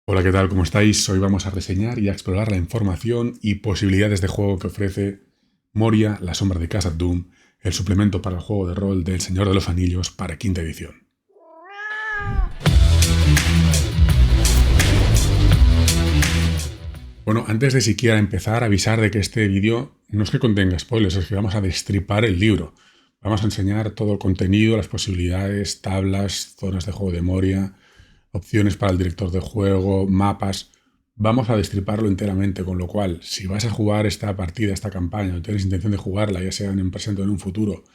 Hola, ¿qué tal? ¿Cómo estáis? Hoy vamos a reseñar y a explorar la información y posibilidades de juego que ofrece Moria, la sombra de Khazad Dûm, el suplemento para el juego de rol del Señor de los Anillos para quinta edición. Bueno, antes de siquiera empezar, avisar de que este vídeo no es que contenga spoilers, es que vamos a destripar el libro. Vamos a enseñar todo el contenido, las posibilidades, tablas, zonas de juego de Moria, opciones para el director de juego, mapas. Vamos a destriparlo enteramente, con lo cual, si vas a jugar esta partida, esta campaña, o tienes intención de jugarla, ya sea en un presente o en un futuro,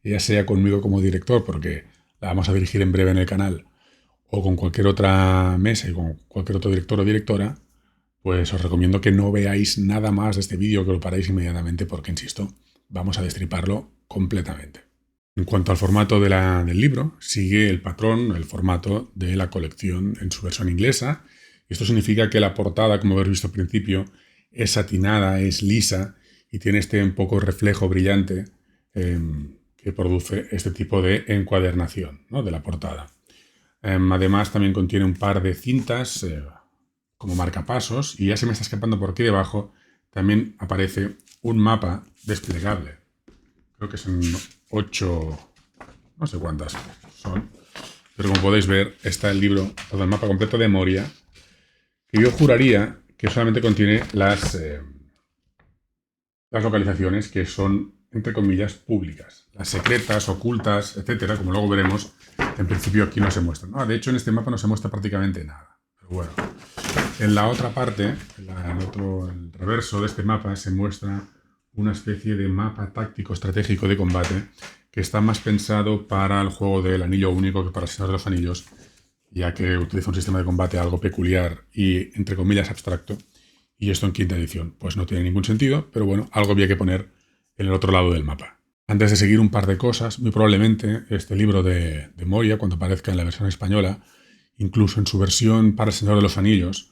ya sea conmigo como director, porque la vamos a dirigir en breve en el canal, o con cualquier otra mesa y con cualquier otro director o directora, pues os recomiendo que no veáis nada más de este vídeo, que lo paráis inmediatamente, porque, insisto, vamos a destriparlo completamente. En cuanto al formato del libro, sigue el patrón, el formato de la colección en su versión inglesa. Esto significa que la portada, como habéis visto al principio, es satinada, es lisa y tiene este un poco reflejo brillante que produce este tipo de encuadernación, ¿no?, de la portada. Además, también contiene un par de cintas como marcapasos, y ya se me está escapando por aquí debajo, también aparece un mapa desplegable. Creo que son 8, no sé cuántas son, pero como podéis ver, está el libro, todo el mapa completo de Moria, que yo juraría que solamente contiene las localizaciones que son, entre comillas, públicas. Las secretas, ocultas, etcétera, como luego veremos, en principio aquí no se muestran. De hecho, en este mapa no se muestra prácticamente nada. Pero bueno, en la otra parte, el reverso de este mapa, se muestra una especie de mapa táctico estratégico de combate que está más pensado para el juego del Anillo Único que para el Señor de los Anillos, ya que utiliza un sistema de combate algo peculiar y, entre comillas, abstracto. Y esto en quinta edición pues no tiene ningún sentido, pero bueno, algo había que poner en el otro lado del mapa. Antes de seguir, un par de cosas. Muy probablemente este libro de Moria, cuando aparezca en la versión española, incluso en su versión para el Señor de los Anillos,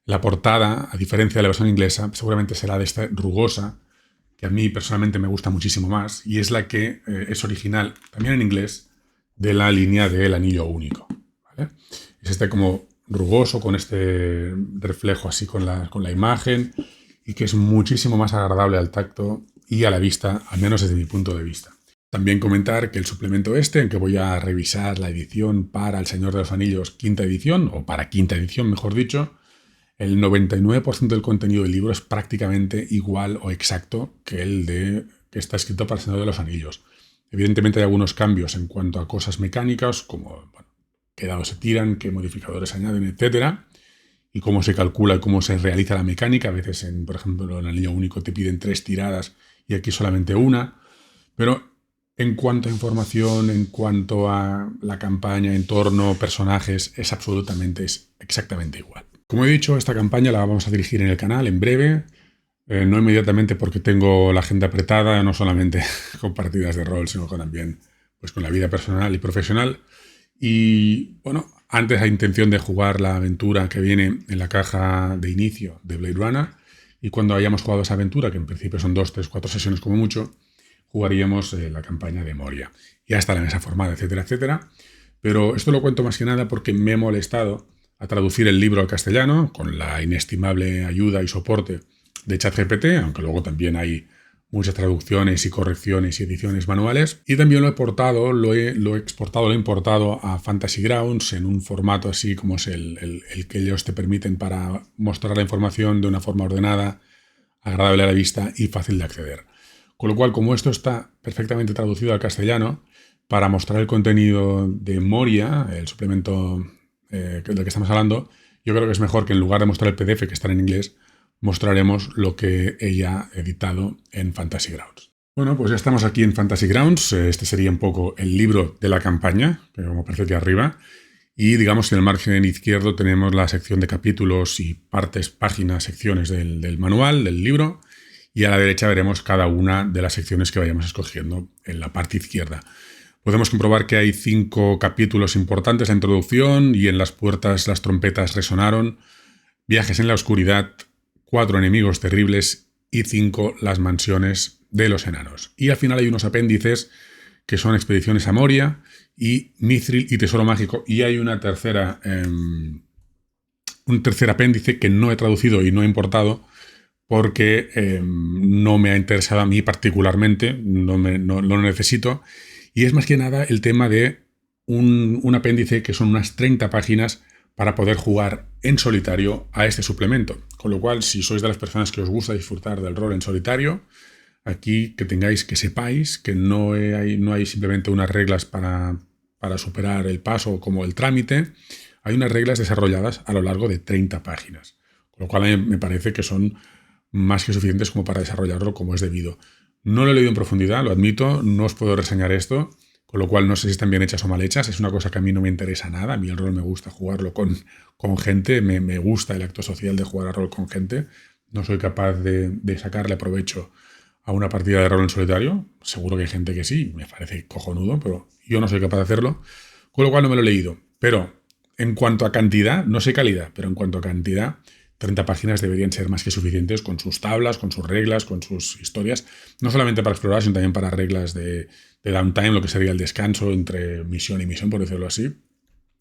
la portada, a diferencia de la versión inglesa, seguramente será de esta rugosa, que a mí personalmente me gusta muchísimo más, y es la que es original, también en inglés, de la línea del Anillo Único, ¿vale? Es este como rugoso, con este reflejo así con la imagen, y que es muchísimo más agradable al tacto y a la vista, al menos desde mi punto de vista. También comentar que el suplemento en que voy a revisar la edición para El Señor de los Anillos quinta edición, o para quinta edición mejor dicho, el 99% del contenido del libro es prácticamente igual o exacto que el que está escrito para El Señor de los Anillos. Evidentemente hay algunos cambios en cuanto a cosas mecánicas, como qué dados se tiran, qué modificadores se añaden, etcétera, y cómo se calcula y cómo se realiza la mecánica. A veces, por ejemplo, en el Anillo Único te piden 3 tiradas y aquí solamente una. Pero en cuanto a información, en cuanto a la campaña, entorno, personajes, es exactamente igual. Como he dicho, esta campaña la vamos a dirigir en el canal en breve. No inmediatamente, porque tengo la agenda apretada, no solamente con partidas de rol, sino también pues, con la vida personal y profesional. Y bueno, antes hay intención de jugar la aventura que viene en la caja de inicio de Blade Runner, y cuando hayamos jugado esa aventura, que en principio son 2, 3, 4 sesiones como mucho, jugaríamos la campaña de Moria. Ya está la mesa formada, etcétera, etcétera. Pero esto lo cuento más que nada porque me he molestado a traducir el libro al castellano, con la inestimable ayuda y soporte de ChatGPT, aunque luego también hay muchas traducciones y correcciones y ediciones manuales. Y también lo he exportado, lo he importado a Fantasy Grounds en un formato así como es el que ellos te permiten para mostrar la información de una forma ordenada, agradable a la vista y fácil de acceder. Con lo cual, como esto está perfectamente traducido al castellano, para mostrar el contenido de Moria, el suplemento del que estamos hablando, yo creo que es mejor que, en lugar de mostrar el PDF, que está en inglés, mostraremos lo que ella ha editado en Fantasy Grounds. Bueno, pues ya estamos aquí en Fantasy Grounds. Este sería un poco el libro de la campaña, que como aparece aquí arriba. Y digamos que en el margen izquierdo tenemos la sección de capítulos y partes, páginas, secciones del manual, del libro. Y a la derecha veremos cada una de las secciones que vayamos escogiendo en la parte izquierda. Podemos comprobar que hay 5 capítulos importantes: la introducción, y en las puertas las trompetas resonaron, viajes en la oscuridad, 4 enemigos terribles y 5 las mansiones de los enanos. Y al final hay unos apéndices que son expediciones a Moria y Mithril y Tesoro Mágico. Y hay una tercera un tercer apéndice que no he traducido y no he importado porque no me ha interesado a mí particularmente, no lo necesito, y es más que nada el tema de un apéndice que son unas 30 páginas para poder jugar en solitario a este suplemento. Con lo cual, si sois de las personas que os gusta disfrutar del rol en solitario, aquí que sepáis que no hay simplemente unas reglas para superar el paso como el trámite, hay unas reglas desarrolladas a lo largo de 30 páginas. Con lo cual a mí me parece que son más que suficientes como para desarrollarlo como es debido. No lo he leído en profundidad, lo admito, no os puedo reseñar esto, con lo cual no sé si están bien hechas o mal hechas. Es una cosa que a mí no me interesa nada. A mí el rol me gusta jugarlo con gente, me gusta el acto social de jugar a rol con gente. No soy capaz de sacarle provecho a una partida de rol en solitario. Seguro que hay gente que sí, me parece cojonudo, pero yo no soy capaz de hacerlo, con lo cual no me lo he leído. Pero en cuanto a cantidad, no sé calidad, pero en cuanto a cantidad, 30 páginas deberían ser más que suficientes con sus tablas, con sus reglas, con sus historias, no solamente para explorar, sino también para reglas de downtime, lo que sería el descanso entre misión y misión, por decirlo así,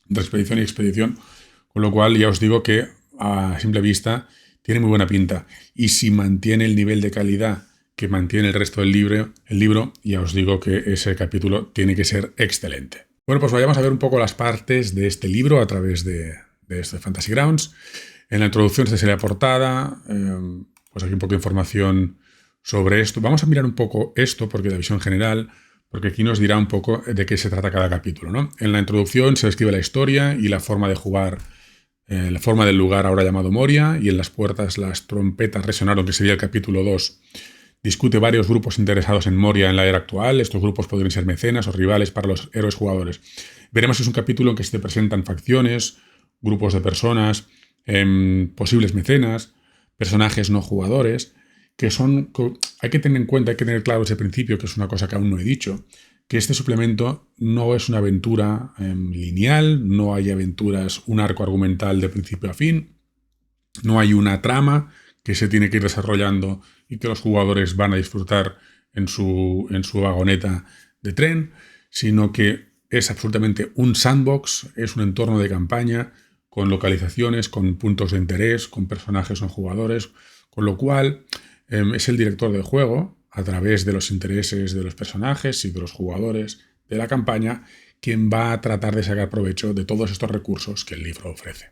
entre expedición y expedición, con lo cual ya os digo que a simple vista tiene muy buena pinta. Y si mantiene el nivel de calidad que mantiene el resto del libro, ya os digo que ese capítulo tiene que ser excelente. Bueno, pues vayamos a ver un poco las partes de este libro a través de este Fantasy Grounds. En la introducción se lee la portada, pues aquí un poco de información sobre esto. Vamos a mirar un poco esto, porque la visión general, porque aquí nos dirá un poco de qué se trata cada capítulo, ¿no? En la introducción se describe la historia y la forma de jugar, la forma del lugar ahora llamado Moria, y en las puertas las trompetas resonaron, que sería el capítulo 2. Discute varios grupos interesados en Moria en la era actual. Estos grupos podrían ser mecenas o rivales para los héroes jugadores. Veremos que es un capítulo en que se presentan facciones, grupos de personas, posibles mecenas, personajes no jugadores, que son... Hay que tener en cuenta, hay que tener claro ese principio, que es una cosa que aún no he dicho, que este suplemento no es una aventura lineal, no hay aventuras, un arco argumental de principio a fin, no hay una trama que se tiene que ir desarrollando y que los jugadores van a disfrutar en su vagoneta de tren, sino que es absolutamente un sandbox, es un entorno de campaña con localizaciones, con puntos de interés, con personajes no jugadores, con lo cual es el director del juego, a través de los intereses de los personajes y de los jugadores de la campaña, quien va a tratar de sacar provecho de todos estos recursos que el libro ofrece.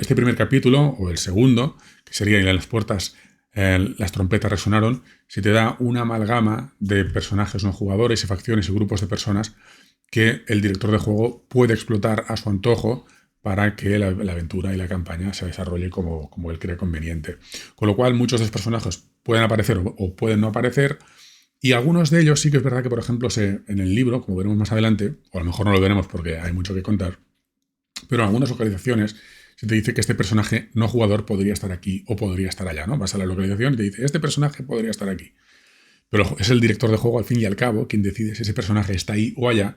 Este primer capítulo, o el segundo, que sería en las puertas, las trompetas resonaron, se te da una amalgama de personajes no jugadores y facciones y grupos de personas que el director de juego puede explotar a su antojo para que la aventura y la campaña se desarrolle como él cree conveniente. Con lo cual, muchos de los personajes pueden aparecer o pueden no aparecer, y algunos de ellos sí que es verdad que, por ejemplo, en el libro, como veremos más adelante, o a lo mejor no lo veremos porque hay mucho que contar, pero en algunas localizaciones se te dice que este personaje no jugador podría estar aquí o podría estar allá, ¿no? Vas a la localización y te dice, este personaje podría estar aquí. Pero es el director de juego, al fin y al cabo, quien decide si ese personaje está ahí o allá,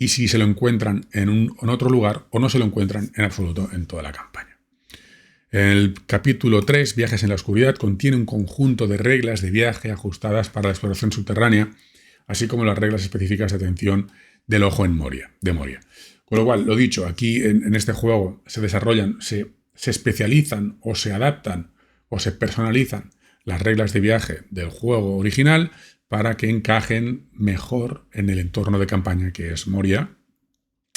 y si se lo encuentran en otro lugar o no se lo encuentran en absoluto en toda la campaña. El capítulo 3, Viajes en la Oscuridad, contiene un conjunto de reglas de viaje ajustadas para la exploración subterránea, así como las reglas específicas de atención del ojo de Moria. Con lo cual, lo dicho, aquí en este juego se desarrollan, se especializan o se adaptan o se personalizan las reglas de viaje del juego original para que encajen mejor en el entorno de campaña que es Moria.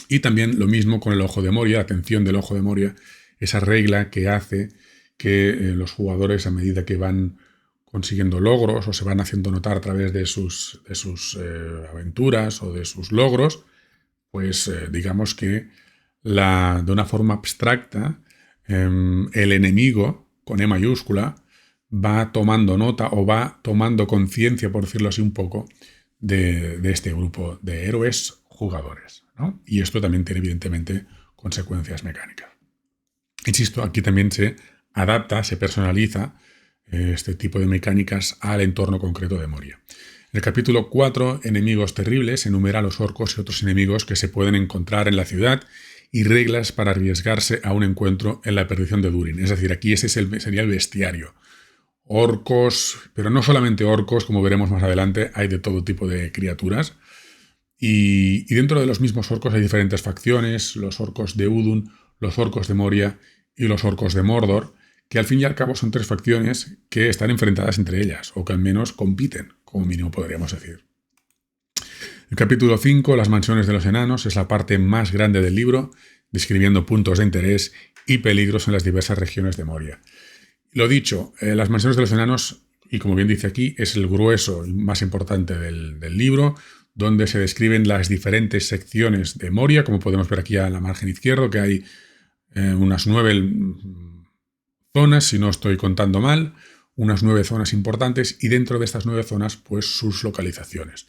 Y también lo mismo con el ojo de Moria, atención del ojo de Moria, esa regla que hace que los jugadores, a medida que van consiguiendo logros o se van haciendo notar a través de sus aventuras o de sus logros, pues digamos que de una forma abstracta el enemigo, con E mayúscula, va tomando nota o va tomando conciencia, por decirlo así un poco, de este grupo de héroes jugadores, ¿no? Y esto también tiene evidentemente consecuencias mecánicas. Insisto, aquí también se adapta, se personaliza este tipo de mecánicas al entorno concreto de Moria. En el capítulo 4, Enemigos Terribles, enumera los orcos y otros enemigos que se pueden encontrar en la ciudad y reglas para arriesgarse a un encuentro en la perdición de Durin. Es decir, aquí ese sería el bestiario. Orcos, pero no solamente orcos, como veremos más adelante, hay de todo tipo de criaturas. Y dentro de los mismos orcos hay diferentes facciones, los orcos de Udun, los orcos de Moria y los orcos de Mordor, que al fin y al cabo son tres facciones que están enfrentadas entre ellas, o que al menos compiten, como mínimo podríamos decir. El capítulo 5, Las mansiones de los enanos, es la parte más grande del libro, describiendo puntos de interés y peligros en las diversas regiones de Moria. Lo dicho, las mansiones de los enanos, y como bien dice aquí, es el grueso más importante del libro, donde se describen las diferentes secciones de Moria, como podemos ver aquí a la margen izquierda, que hay unas 9 zonas, si no estoy contando mal, unas 9 zonas importantes, y dentro de estas 9 zonas, pues sus localizaciones.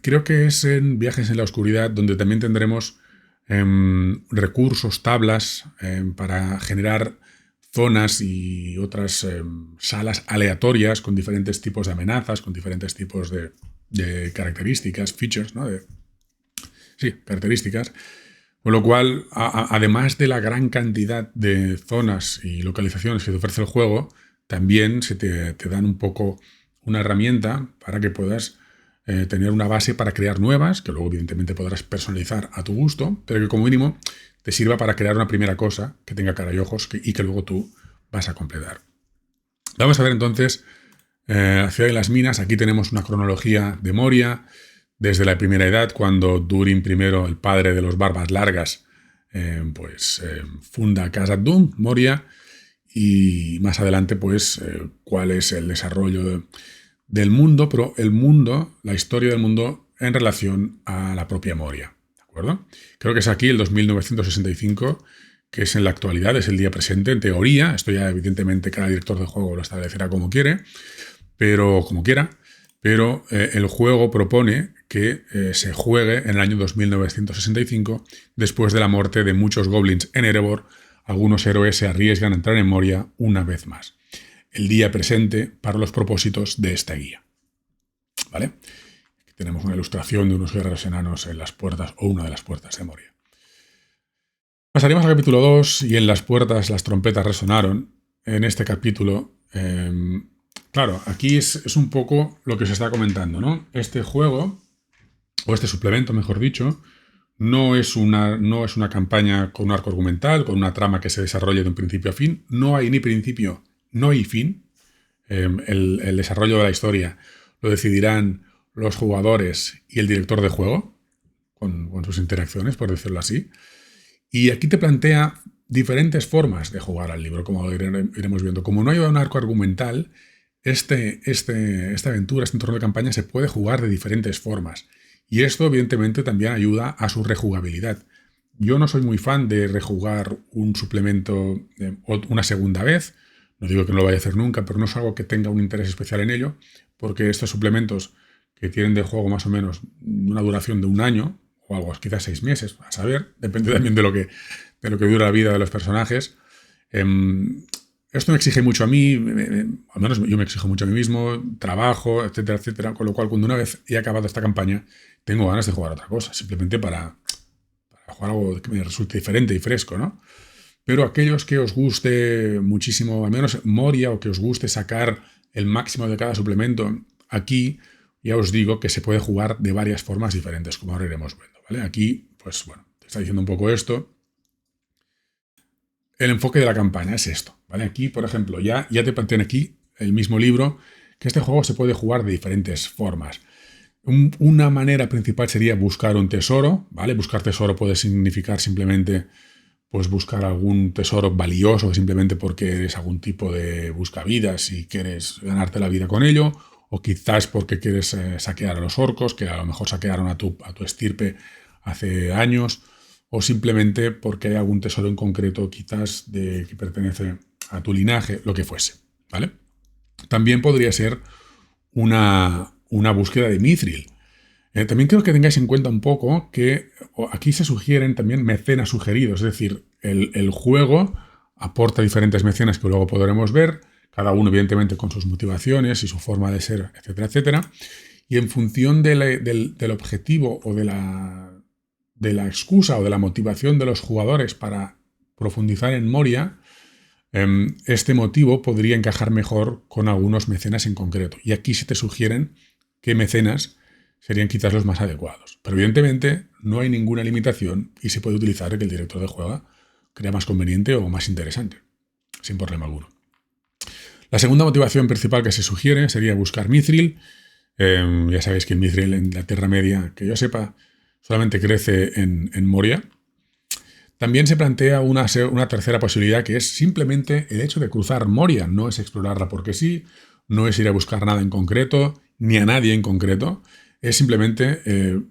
Creo que es en Viajes en la Oscuridad donde también tendremos recursos, tablas, para generar zonas y otras salas aleatorias con diferentes tipos de amenazas, con diferentes tipos de características, features, ¿no? Características. Con lo cual, además de la gran cantidad de zonas y localizaciones que te ofrece el juego, también te dan un poco una herramienta para que puedas tener una base para crear nuevas, que luego evidentemente podrás personalizar a tu gusto, pero que como mínimo te sirva para crear una primera cosa que tenga cara y ojos y que luego tú vas a completar. Vamos a ver entonces la ciudad de las minas. Aquí tenemos una cronología de Moria, desde la primera edad, cuando Durin I, el padre de los barbas largas, funda Khazad Dûm, Moria, y más adelante, pues, cuál es el desarrollo del mundo, pero el mundo, la historia del mundo en relación a la propia Moria, ¿de acuerdo? Creo que es aquí el 2965, que es en la actualidad, es el día presente, en teoría. Esto ya evidentemente cada director de juego lo establecerá como quiere, pero como quiera, pero el juego propone que se juegue en el año 2965, después de la muerte de muchos goblins en Erebor. Algunos héroes se arriesgan a entrar en Moria una vez más. El día presente para los propósitos de esta guía. ¿Vale? Aquí tenemos una ilustración de unos guerreros enanos en las puertas, o una de las puertas de Moria. Pasaríamos al capítulo 2, y en las puertas las trompetas resonaron. En este capítulo, claro, aquí es un poco lo que se está comentando, ¿no? Este juego, o este suplemento, mejor dicho, no es una campaña con un arco argumental, con una trama que se desarrolle de un principio a fin. No hay ni principio, no hay fin. El desarrollo de la historia lo decidirán los jugadores y el director de juego, con sus interacciones, por decirlo así. Y aquí te plantea diferentes formas de jugar al libro, como iremos viendo. Como no hay un arco argumental, esta aventura, este entorno de campaña, se puede jugar de diferentes formas. Y esto, evidentemente, también ayuda a su rejugabilidad. Yo no soy muy fan de rejugar un suplemento una segunda vez. No digo que no lo vaya a hacer nunca, pero no es algo que tenga un interés especial en ello, porque estos suplementos que tienen de juego más o menos una duración de 1 año, o algo, quizás 6 meses, a saber, depende también de lo que dura la vida de los personajes. Esto me exige mucho a mí, al menos yo me exijo mucho a mí mismo, trabajo, etcétera, etcétera, con lo cual cuando una vez he acabado esta campaña, tengo ganas de jugar otra cosa, simplemente para jugar algo que me resulte diferente y fresco, ¿no? Pero aquellos que os guste muchísimo, al menos Moria, o que os guste sacar el máximo de cada suplemento, aquí ya os digo que se puede jugar de varias formas diferentes, como ahora iremos viendo, ¿vale? Aquí, pues bueno, te está diciendo un poco esto. El enfoque de la campaña es esto, ¿vale? Aquí, por ejemplo, ya te plantean aquí el mismo libro que este juego se puede jugar de diferentes formas. Una manera principal sería buscar un tesoro, ¿vale? Buscar tesoro puede significar simplemente, pues, buscar algún tesoro valioso simplemente porque eres algún tipo de buscavidas y quieres ganarte la vida con ello, o quizás porque quieres saquear a los orcos, que a lo mejor saquearon a tu estirpe hace años, o simplemente porque hay algún tesoro en concreto, quizás que pertenece a tu linaje, lo que fuese, ¿vale? También podría ser una búsqueda de Mithril. También creo que tengáis en cuenta un poco que aquí se sugieren también mecenas sugeridos, es decir, el juego aporta diferentes mecenas que luego podremos ver, cada uno evidentemente con sus motivaciones y su forma de ser, etcétera, etcétera, y en función del objetivo o de la excusa o de la motivación de los jugadores para profundizar en Moria, este motivo podría encajar mejor con algunos mecenas en concreto. Y aquí se te sugieren qué mecenas serían quizás los más adecuados. Pero evidentemente no hay ninguna limitación y se puede utilizar el que el director de juego crea más conveniente o más interesante, sin problema alguno. La segunda motivación principal que se sugiere sería buscar mithril. Ya sabéis que el mithril en la Tierra Media, que yo sepa, solamente crece en Moria. También se plantea una tercera posibilidad, que es simplemente el hecho de cruzar Moria. No es explorarla porque sí, no es ir a buscar nada en concreto, ni a nadie en concreto. Es simplemente,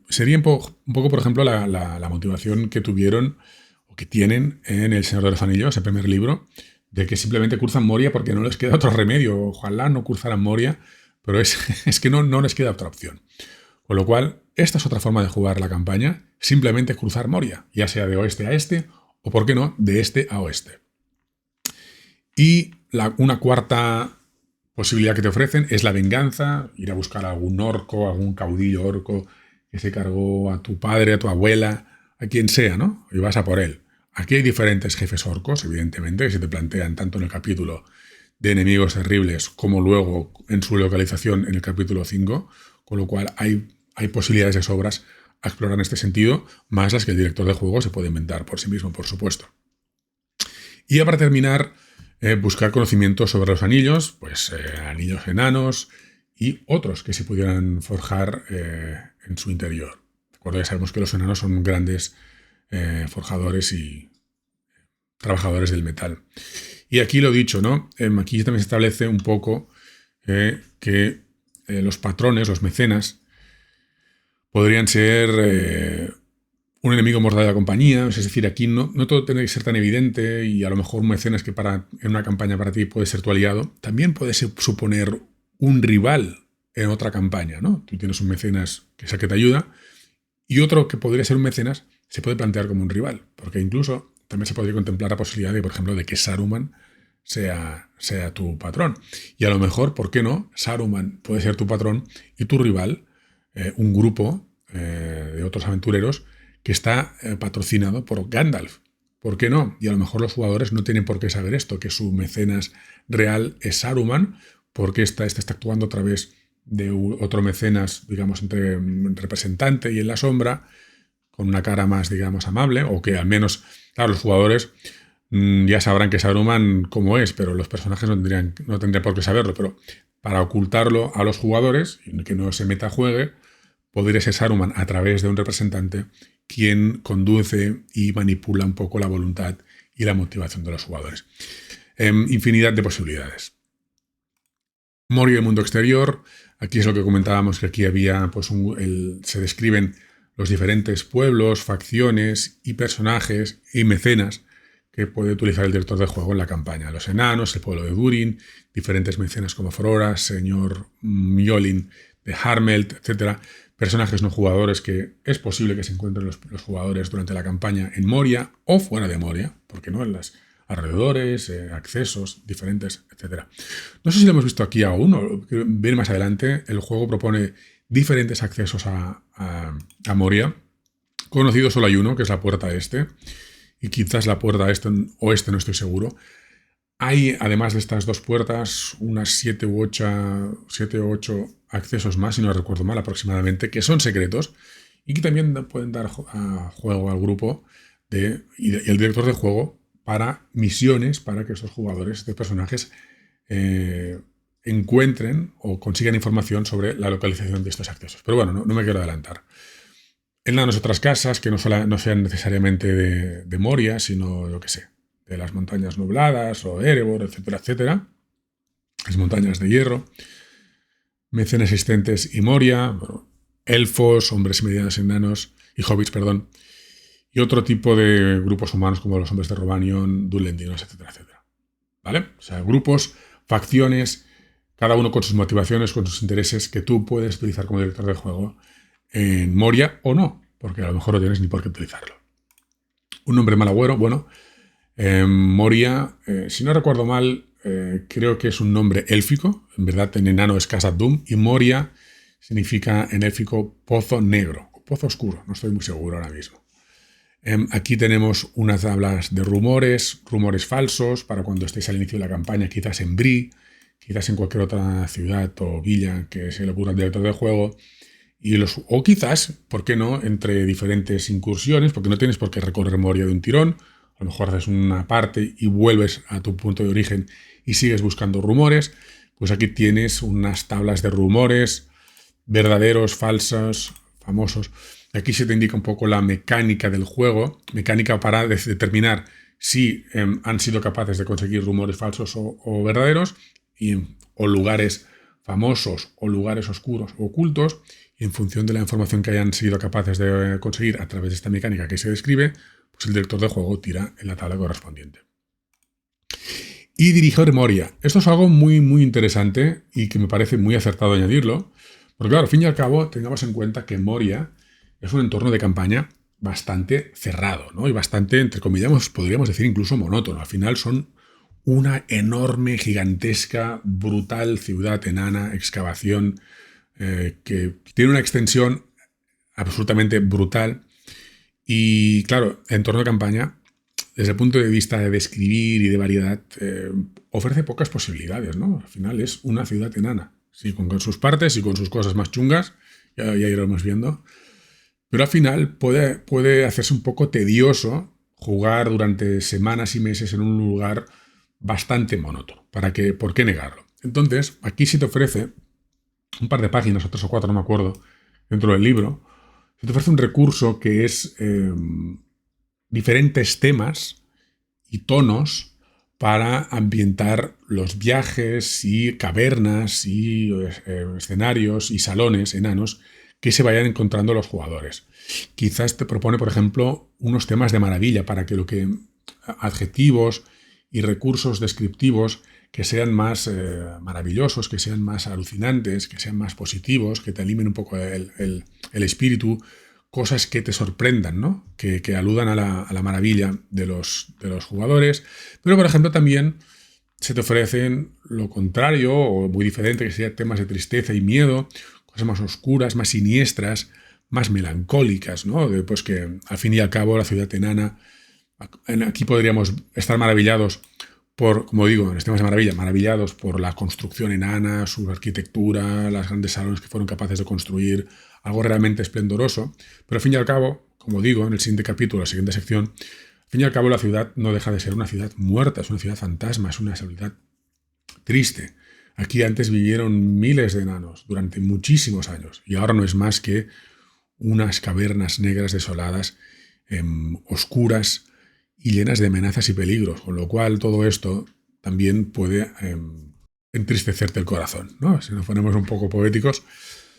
sería un poco, por ejemplo, la motivación que tuvieron o que tienen en El Señor de los Anillos, el primer libro, de que simplemente cruzan Moria porque no les queda otro remedio. Ojalá no cruzaran Moria, pero es que no les queda otra opción. Con lo cual, esta es otra forma de jugar la campaña, simplemente cruzar Moria, ya sea de oeste a este o, por qué no, de este a oeste. Y una cuarta posibilidad que te ofrecen es la venganza, ir a buscar a algún orco, algún caudillo orco que se cargó a tu padre, a tu abuela, a quien sea, ¿no? Y vas a por él. Aquí hay diferentes jefes orcos, evidentemente, que se te plantean tanto en el capítulo de enemigos terribles como luego en su localización en el capítulo 5, con lo cual hay posibilidades de sobras a explorar en este sentido, más las que el director de juego se puede inventar por sí mismo, por supuesto. Y ya para terminar, buscar conocimientos sobre los anillos, pues anillos enanos y otros que se pudieran forjar en su interior. De acuerdo, ya sabemos que los enanos son grandes forjadores y trabajadores del metal. Y aquí lo dicho, ¿no? Aquí también se establece un poco que los patrones, los mecenas, podrían ser un enemigo mortal de la compañía. Es decir, aquí no todo tiene que ser tan evidente, y a lo mejor un mecenas que en una campaña para ti puede ser tu aliado, también puede suponer un rival en otra campaña, ¿no? Tú tienes un mecenas que es el que te ayuda, y otro que podría ser un mecenas se puede plantear como un rival, porque incluso también se podría contemplar la posibilidad de, por ejemplo, de que Saruman sea tu patrón. Y a lo mejor, ¿por qué no? Saruman puede ser tu patrón y tu rival, un grupo de otros aventureros que está patrocinado por Gandalf. ¿Por qué no? Y a lo mejor los jugadores no tienen por qué saber esto, que su mecenas real es Saruman, porque este está actuando a través de otro mecenas, digamos, entre representante y en la sombra, con una cara más, digamos, amable, o que al menos, claro, los jugadores ya sabrán que Saruman cómo es, pero los personajes no tendrían por qué saberlo. Pero para ocultarlo a los jugadores, y que no se metajuegue, podría ser Saruman a través de un representante quien conduce y manipula un poco la voluntad y la motivación de los jugadores. Infinidad de posibilidades. Moria y el mundo exterior. Aquí es lo que comentábamos, que aquí había, pues, se describen los diferentes pueblos, facciones y personajes y mecenas que puede utilizar el director de juego en la campaña. Los enanos, el pueblo de Durin, diferentes mecenas como Frora, señor Mjolnir de Harmelt, etc. Personajes no jugadores que es posible que se encuentren los jugadores durante la campaña en Moria o fuera de Moria, porque no en los alrededores, accesos diferentes, etc. No sé si lo hemos visto aquí aún, o viene más adelante. El juego propone diferentes accesos a Moria. Conocido solo hay uno, que es la puerta este, y quizás la puerta oeste, no estoy seguro. Hay, además de estas dos puertas, unas 7 u 8 accesos más, si no recuerdo mal, aproximadamente, que son secretos y que también pueden dar juego al grupo y el director de juego para misiones, para que esos jugadores, estos personajes, encuentren o consigan información sobre la localización de estos accesos. Pero bueno, no me quiero adelantar. En otras casas que no sean necesariamente de Moria, sino, yo qué sé, de las montañas nubladas o Erebor, etcétera, etcétera. Las montañas de hierro. Mecenas existentes y Moria, bueno, elfos, hombres y medianos enanos, y hobbits, perdón, y otro tipo de grupos humanos como los hombres de Robanion, Dunlendinos, etcétera, etcétera. ¿Vale? O sea, grupos, facciones, cada uno con sus motivaciones, con sus intereses, que tú puedes utilizar como director de juego en Moria o no, porque a lo mejor no tienes ni por qué utilizarlo. Un nombre mal agüero, bueno, Moria, si no recuerdo mal, creo que es un nombre élfico. En verdad, en enano es Khazad-dûm, y Moria significa en élfico pozo negro o pozo oscuro. No estoy muy seguro ahora mismo. Aquí tenemos unas tablas de rumores falsos para cuando estéis al inicio de la campaña, quizás en Bree, quizás en cualquier otra ciudad o villa que se le ocurra al director del juego. O quizás, ¿por qué no?, entre diferentes incursiones, porque no tienes por qué recorrer Moria de un tirón. a lo mejor haces una parte y vuelves a tu punto de origen y sigues buscando rumores, pues aquí tienes unas tablas de rumores, verdaderos, falsos, famosos. Aquí se te indica un poco la mecánica del juego, mecánica para determinar si han sido capaces de conseguir rumores falsos o verdaderos, o lugares famosos o lugares oscuros o ocultos, y en función de la información que hayan sido capaces de conseguir a través de esta mecánica que se describe, pues el director de juego tira en la tabla correspondiente. Y dirigir Moria. Esto es algo muy, muy interesante y que me parece muy acertado añadirlo, porque claro, al fin y al cabo, tengamos en cuenta que Moria es un entorno de campaña bastante cerrado, ¿no? Y bastante, entre comillas, podríamos decir incluso monótono. Al final son una enorme, gigantesca, brutal ciudad enana, excavación, que tiene una extensión absolutamente brutal. Y claro, entorno de campaña, desde el punto de vista de describir y de variedad, ofrece pocas posibilidades, ¿no? Al final es una ciudad enana, sí, con sus partes y con sus cosas más chungas, ya iremos viendo. Pero al final puede hacerse un poco tedioso jugar durante semanas y meses en un lugar bastante monótono. ¿Por qué negarlo? Entonces, aquí se te ofrece un par de páginas, o 3 o 4, no me acuerdo, dentro del libro, se te ofrece un recurso que es diferentes temas y tonos para ambientar los viajes y cavernas y escenarios y salones enanos que se vayan encontrando los jugadores. Quizás te propone, por ejemplo, unos temas de maravilla para que adjetivos y recursos descriptivos que sean más maravillosos, que sean más alucinantes, que sean más positivos, que te animen un poco el espíritu, cosas que te sorprendan, ¿no? Que aludan a la maravilla de los jugadores. Pero, por ejemplo, también se te ofrecen lo contrario o muy diferente, que serían temas de tristeza y miedo, cosas más oscuras, más siniestras, más melancólicas, ¿no? Pues que al fin y al cabo la ciudad enana, aquí podríamos estar maravillados por, como digo, en los temas de maravilla, maravillados por la construcción enana, su arquitectura, los grandes salones que fueron capaces de construir, algo realmente esplendoroso, pero al fin y al cabo, como digo, en el siguiente capítulo, la siguiente sección, al fin y al cabo la ciudad no deja de ser una ciudad muerta, es una ciudad fantasma, es una ciudad triste. Aquí antes vivieron miles de enanos durante muchísimos años y ahora no es más que unas cavernas negras desoladas, oscuras y llenas de amenazas y peligros, con lo cual todo esto también puede entristecerte el corazón, ¿no? Si nos ponemos un poco poéticos.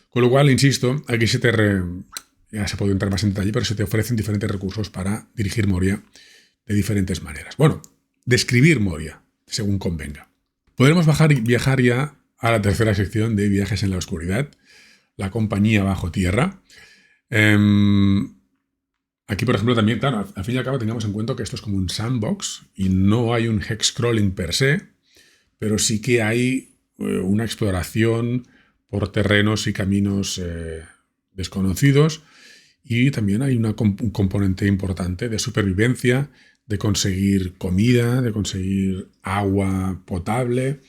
Con lo cual, insisto, aquí ya se puede entrar más en detalle, pero se te ofrecen diferentes recursos para dirigir Moria de diferentes maneras. Bueno, describir Moria, según convenga. Podremos viajar ya a la tercera sección de Viajes en la Oscuridad, la compañía bajo tierra. Aquí, por ejemplo, también, claro, al fin y al cabo tengamos en cuenta que esto es como un sandbox y no hay un hex-scrolling per se, pero sí que hay una exploración por terrenos y caminos desconocidos, y también hay un componente importante de supervivencia, de conseguir comida, de conseguir agua potable,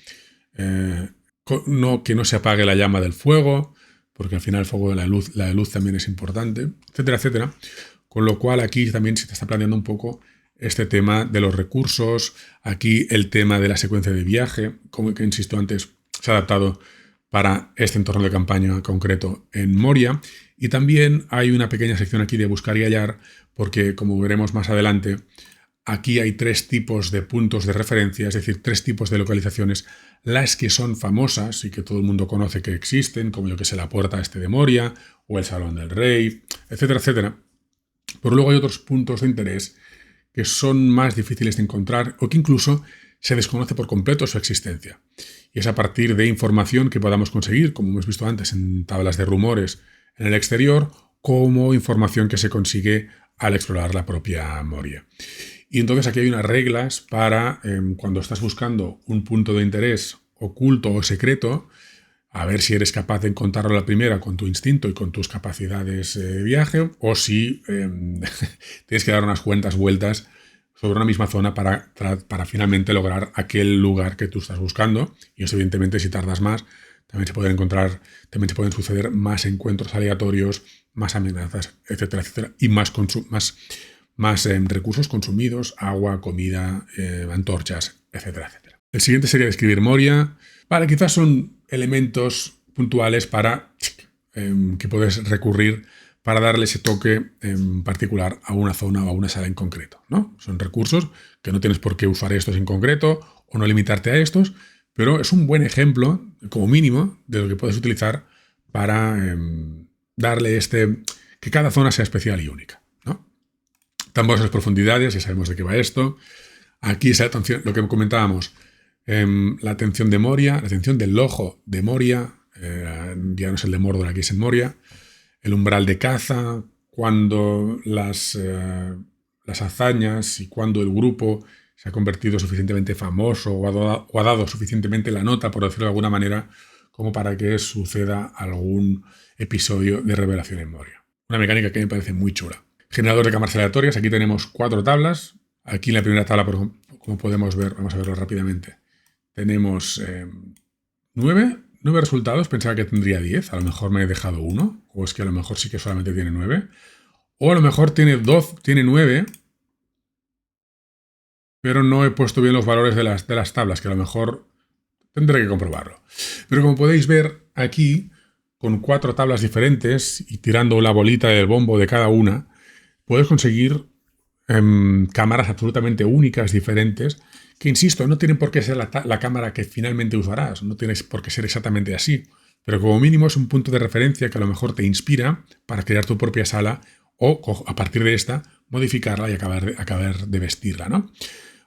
que no se apague la llama del fuego, porque al final el fuego de la luz también es importante, etcétera, etcétera. Con lo cual aquí también se te está planteando un poco este tema de los recursos, aquí el tema de la secuencia de viaje, como que insisto antes, se ha adaptado para este entorno de campaña concreto en Moria. Y también hay una pequeña sección aquí de buscar y hallar, porque como veremos más adelante, aquí hay 3 tipos de puntos de referencia, es decir, 3 tipos de localizaciones, las que son famosas y que todo el mundo conoce que existen, como yo que sé, la puerta este de Moria o el Salón del Rey, etcétera, etcétera. Pero luego hay otros puntos de interés que son más difíciles de encontrar o que incluso se desconoce por completo su existencia. Y es a partir de información que podamos conseguir, como hemos visto antes en tablas de rumores en el exterior, como información que se consigue al explorar la propia Moria. Y entonces aquí hay unas reglas para cuando estás buscando un punto de interés oculto o secreto, a ver si eres capaz de encontrarlo a la primera con tu instinto y con tus capacidades de viaje, o si tienes que dar unas cuantas vueltas sobre una misma zona para finalmente lograr aquel lugar que tú estás buscando. Y eso, evidentemente, si tardas más, también se pueden suceder más encuentros aleatorios, más amenazas, etcétera, etcétera, y más más recursos consumidos, agua, comida, antorchas, etcétera, etcétera. El siguiente sería describir Moria. Vale, quizás son elementos puntuales para que puedes recurrir para darle ese toque en particular a una zona o a una sala en concreto, ¿no? Son recursos que no tienes por qué usar estos en concreto o no limitarte a estos, pero es un buen ejemplo, como mínimo, de lo que puedes utilizar para darle que cada zona sea especial y única, ¿no? Tambores las profundidades, ya sabemos de qué va esto. Aquí es lo que comentábamos, la atención de Moria, la atención del ojo de Moria, ya no es el de Mordor, aquí es en Moria. El umbral de caza, cuando las hazañas y cuando el grupo se ha convertido suficientemente famoso o ha dado suficientemente la nota, por decirlo de alguna manera, como para que suceda algún episodio de revelación en Moria. Una mecánica que me parece muy chula. Generador de cámaras aleatorias, aquí tenemos 4 tablas. Aquí en la primera tabla, como podemos ver, vamos a verlo rápidamente, tenemos 9 resultados. Pensaba que tendría 10, a lo mejor me he dejado uno, o es que a lo mejor sí que solamente tiene 9, o a lo mejor tiene 9, pero no he puesto bien los valores de las tablas, que a lo mejor tendré que comprobarlo. Pero como podéis ver aquí, con 4 tablas diferentes y tirando la bolita del bombo de cada una, puedes conseguir cámaras absolutamente únicas, diferentes, que, insisto, no tienen por qué ser la cámara que finalmente usarás, no tienes por qué ser exactamente así, pero como mínimo es un punto de referencia que a lo mejor te inspira para crear tu propia sala o, a partir de esta, modificarla y acabar de vestirla, ¿no?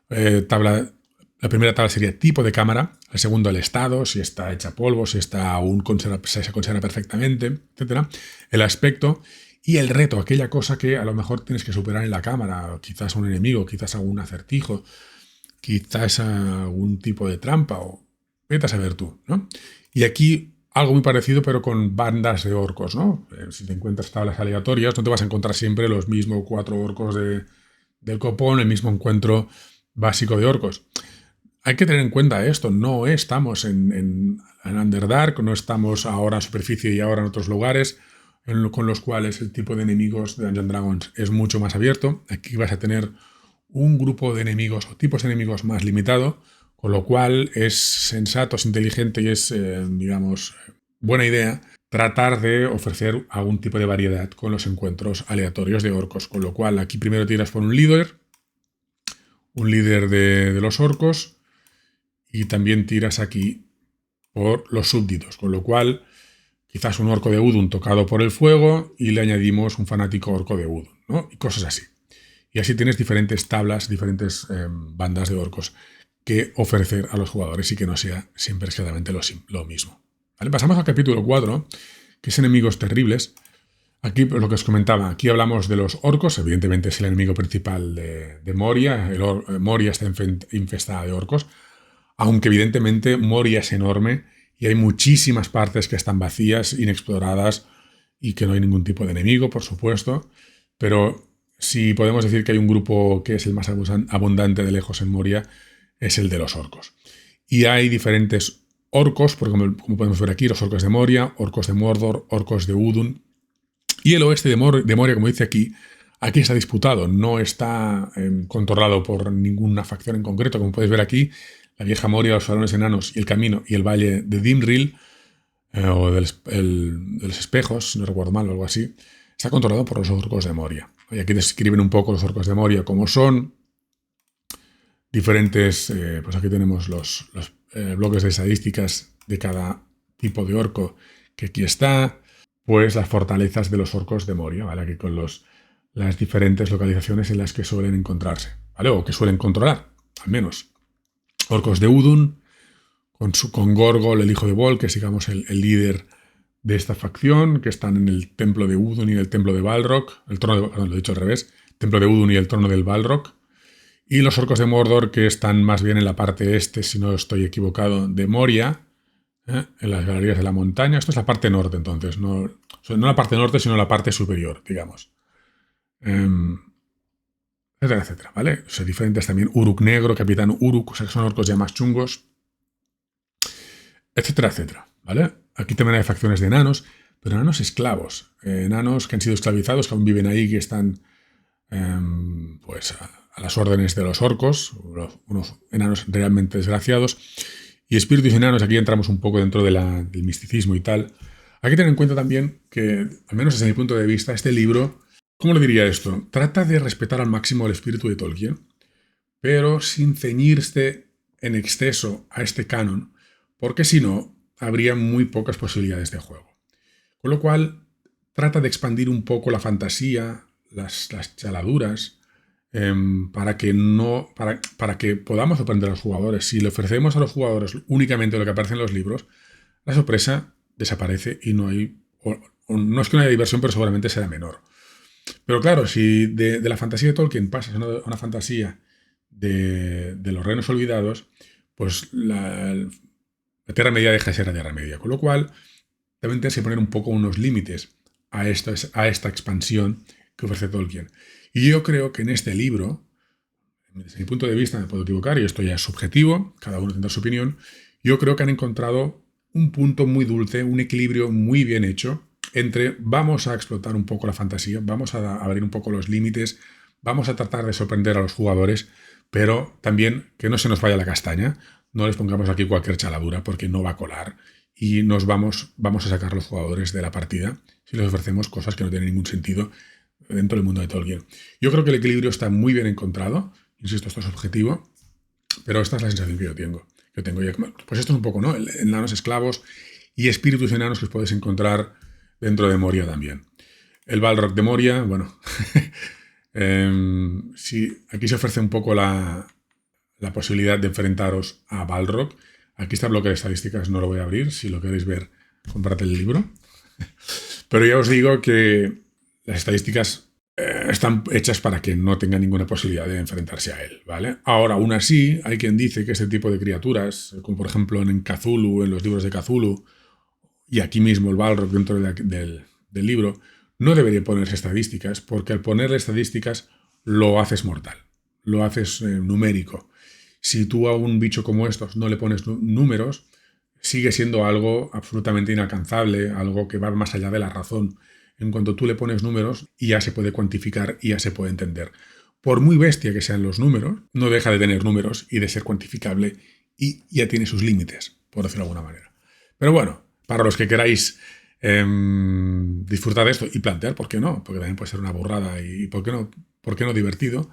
La primera tabla sería tipo de cámara, el segundo el estado, si está hecha polvo, si se conserva perfectamente, etc. El aspecto y el reto, aquella cosa que a lo mejor tienes que superar en la cámara, quizás un enemigo, quizás algún acertijo, quizás algún tipo de trampa, o vete a saber tú, ¿no? Y aquí algo muy parecido, pero con bandas de orcos, ¿no? Si te encuentras tablas aleatorias, no te vas a encontrar siempre los mismos 4 orcos del copón, el mismo encuentro básico de orcos. Hay que tener en cuenta esto, no estamos en Underdark, no estamos ahora en superficie y ahora en otros lugares con los cuales el tipo de enemigos de Dungeons & Dragons es mucho más abierto. Aquí vas a tener un grupo de enemigos o tipos de enemigos más limitado, con lo cual es sensato, es inteligente y es, digamos, buena idea tratar de ofrecer algún tipo de variedad con los encuentros aleatorios de orcos, con lo cual aquí primero tiras por un líder de los orcos, y también tiras aquí por los súbditos, con lo cual quizás un orco de Udun tocado por el fuego y le añadimos un fanático orco de Udun, ¿no? Y cosas así. Y así tienes diferentes tablas, diferentes bandas de orcos que ofrecer a los jugadores y que no sea siempre exactamente lo mismo. ¿Vale? Pasamos al capítulo 4, que es enemigos terribles. Aquí, pues, lo que os comentaba, aquí hablamos de los orcos, evidentemente es el enemigo principal de Moria. Moria está infestada de orcos, aunque evidentemente Moria es enorme y hay muchísimas partes que están vacías, inexploradas y que no hay ningún tipo de enemigo, por supuesto, pero si podemos decir que hay un grupo que es el más abundante de lejos en Moria, es el de los orcos. Y hay diferentes orcos, porque como podemos ver aquí, los orcos de Moria, orcos de Mordor, orcos de Udun. Y el oeste de Moria, como dice aquí está disputado, no está controlado por ninguna facción en concreto. Como podéis ver aquí, la vieja Moria, los salones enanos y el camino y el valle de Dimril, o de los espejos, si no recuerdo mal o algo así, está controlado por los orcos de Moria. Y aquí describen un poco los orcos de Moria cómo son. Diferentes, pues aquí tenemos los bloques de estadísticas de cada tipo de orco, que aquí está, pues las fortalezas de los orcos de Moria, ¿vale? Aquí con las diferentes localizaciones en las que suelen encontrarse, ¿vale? O que suelen controlar, al menos. Orcos de Udun, con Gorgol, el hijo de Vol, que es, digamos, el líder de esta facción, que están en el templo de Udun y en el templo de Balrog, perdón, lo he dicho al revés, templo de Udun y el trono del Balrog. Y los orcos de Mordor, que están más bien en la parte este, si no estoy equivocado, de Moria, en las galerías de la montaña. Esto es la parte norte, entonces. No la parte norte, sino la parte superior, digamos. Etcétera, etcétera, ¿vale? O sea, diferentes también. Uruk Negro, Capitán Uruk, o sea, que son orcos ya más chungos. Etcétera, etcétera, ¿vale? Aquí también hay facciones de enanos, pero enanos esclavos. Enanos que han sido esclavizados, que aún viven ahí, que están pues a las órdenes de los orcos, unos enanos realmente desgraciados, y espíritus enanos. Aquí entramos un poco dentro del misticismo y tal. Hay que tener en cuenta también que, al menos desde mi punto de vista, este libro, ¿cómo le diría esto? Trata de respetar al máximo el espíritu de Tolkien, pero sin ceñirse en exceso a este canon, porque si no, habría muy pocas posibilidades de juego. Con lo cual, trata de expandir un poco la fantasía, las chaladuras, para que podamos sorprender a los jugadores. Si le ofrecemos a los jugadores únicamente lo que aparece en los libros, la sorpresa desaparece y no hay... o no es que no haya diversión, pero seguramente será menor. Pero claro, si de la fantasía de Tolkien pasas a una fantasía de los reinos olvidados, pues la Tierra Media deja de ser la Tierra Media. Con lo cual, también tienes que poner un poco unos límites a esta expansión que ofrece Tolkien. Y yo creo que en este libro, desde mi punto de vista, me puedo equivocar, y esto ya es subjetivo, cada uno tendrá su opinión, yo creo que han encontrado un punto muy dulce, un equilibrio muy bien hecho entre vamos a explotar un poco la fantasía, vamos a abrir un poco los límites, vamos a tratar de sorprender a los jugadores, pero también que no se nos vaya la castaña, no les pongamos aquí cualquier chaladura porque no va a colar y vamos a sacar a los jugadores de la partida si les ofrecemos cosas que no tienen ningún sentido dentro del mundo de Tolkien. Yo creo que el equilibrio está muy bien encontrado, insisto, esto es objetivo, pero esta es la sensación que yo tengo. Pues esto es un poco, ¿no? Enanos esclavos y espíritus enanos que puedes encontrar dentro de Moria también. El Balrog de Moria, bueno, sí, aquí se ofrece un poco la posibilidad de enfrentaros a Balrog. Aquí está el bloque de estadísticas, no lo voy a abrir. Si lo queréis ver, comprad el libro. Pero ya os digo que las estadísticas están hechas para que no tenga ninguna posibilidad de enfrentarse a él, ¿vale? Ahora, aún así, hay quien dice que este tipo de criaturas, como por ejemplo en Cthulhu, en los libros de Cthulhu, y aquí mismo el Balrog dentro del libro, no debería ponerse estadísticas, porque al ponerle estadísticas lo haces mortal, lo haces numérico. Si tú a un bicho como estos no le pones números, sigue siendo algo absolutamente inalcanzable, algo que va más allá de la razón. En cuanto tú le pones números, ya se puede cuantificar y ya se puede entender. Por muy bestia que sean los números, no deja de tener números y de ser cuantificable y ya tiene sus límites, por decirlo de alguna manera. Pero bueno, para los que queráis disfrutar de esto y plantear, ¿por qué no? Porque también puede ser una burrada y ¿por qué no divertido?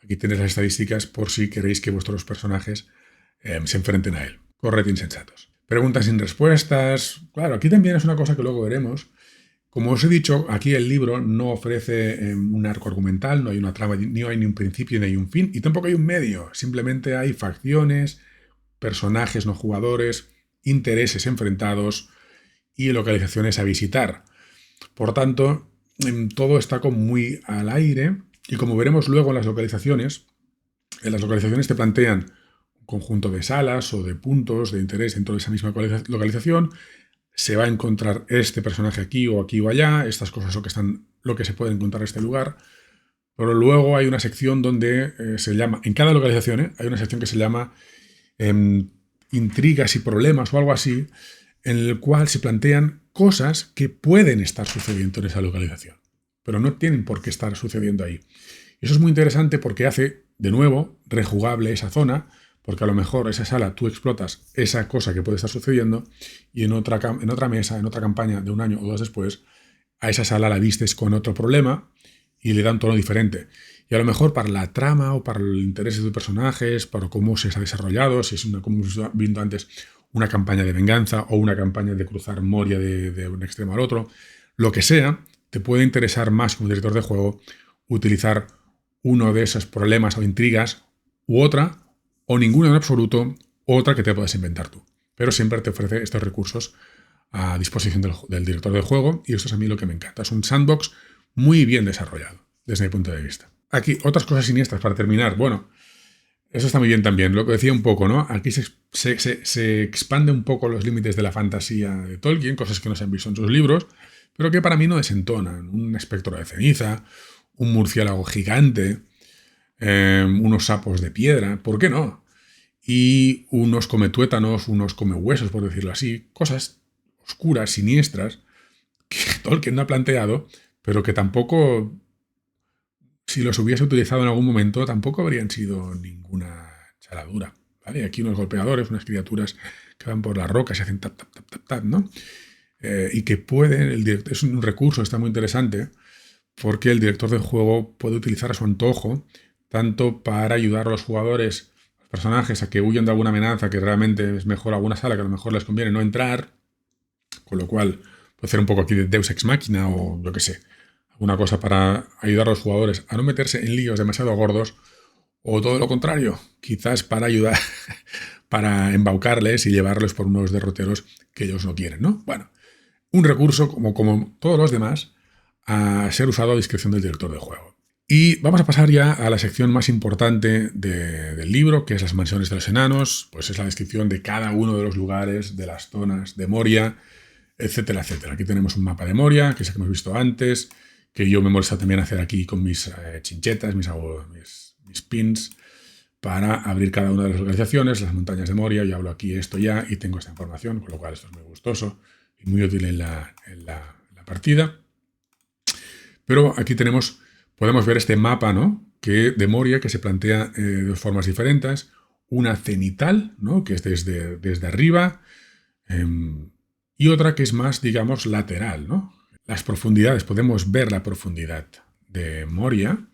Aquí tenéis las estadísticas por si queréis que vuestros personajes se enfrenten a él. Corred insensatos. Preguntas sin respuestas. Claro, aquí también es una cosa que luego veremos. Como os he dicho, aquí el libro no ofrece un arco argumental, no hay una trama, ni hay ni un principio ni hay un fin, y tampoco hay un medio. Simplemente hay facciones, personajes no jugadores, intereses enfrentados y localizaciones a visitar. Por tanto, todo está como muy al aire, y como veremos luego en las localizaciones te plantean un conjunto de salas o de puntos de interés dentro de esa misma localización. Se va a encontrar este personaje aquí o allá, estas cosas lo que se puede encontrar en este lugar. Pero luego hay una sección donde se llama, en cada localización, hay una sección que se llama intrigas y problemas o algo así, en el cual se plantean cosas que pueden estar sucediendo en esa localización, pero no tienen por qué estar sucediendo ahí. Y eso es muy interesante porque hace, de nuevo, rejugable esa zona, porque a lo mejor esa sala tú explotas esa cosa que puede estar sucediendo y en otra mesa, en otra campaña de un año o dos después, a esa sala la vistes con otro problema y le da un tono diferente. Y a lo mejor para la trama o para el interés de tus personajes, para cómo se ha desarrollado, si es como hemos visto antes, una campaña de venganza o una campaña de cruzar Moria de un extremo al otro, lo que sea, te puede interesar más como director de juego utilizar uno de esos problemas o intrigas u otra, o ninguna en absoluto, otra que te puedas inventar tú. Pero siempre te ofrece estos recursos a disposición del director de juego, y esto es a mí lo que me encanta. Es un sandbox muy bien desarrollado, desde mi punto de vista. Aquí, otras cosas siniestras para terminar. Bueno, eso está muy bien también. Lo que decía un poco, ¿no? Aquí se expande un poco los límites de la fantasía de Tolkien, cosas que no se han visto en sus libros, pero que para mí no desentonan. Un espectro de ceniza, un murciélago gigante, unos sapos de piedra, ¿por qué no? Y unos cometuétanos, unos comehuesos, por decirlo así, cosas oscuras, siniestras, que Tolkien no ha planteado, pero que tampoco si los hubiese utilizado en algún momento, tampoco habrían sido ninguna charadura. ¿Vale? Aquí unos golpeadores, unas criaturas que van por las rocas y hacen tap, tap, tap, tap, tap, ¿no? Y que pueden, es un recurso, está muy interesante, porque el director del juego puede utilizar a su antojo, tanto para ayudar a los jugadores, a los personajes, a que huyan de alguna amenaza, que realmente es mejor alguna sala que a lo mejor les conviene no entrar, con lo cual puede hacer un poco aquí de Deus Ex Machina o yo qué sé, alguna cosa para ayudar a los jugadores a no meterse en líos demasiado gordos, o todo lo contrario, quizás para ayudar, para embaucarles y llevarlos por unos derroteros que ellos no quieren, ¿no? Bueno, un recurso como todos los demás a ser usado a discreción del director del juego. Y vamos a pasar ya a la sección más importante del libro, que es las mansiones de los enanos, pues es la descripción de cada uno de los lugares, de las zonas de Moria, etcétera, etcétera. Aquí tenemos un mapa de Moria, que es el que hemos visto antes, que yo me molesta también hacer aquí con mis chinchetas, mis pins, para abrir cada una de las localizaciones, las montañas de Moria. Yo hablo aquí esto ya y tengo esta información, con lo cual esto es muy gustoso y muy útil en la partida. Pero aquí podemos ver este mapa, ¿no? De Moria, que se plantea de dos formas diferentes. Una cenital, ¿no? Que es desde arriba, y otra que es más, digamos, lateral, ¿no? Las profundidades, podemos ver la profundidad de Moria.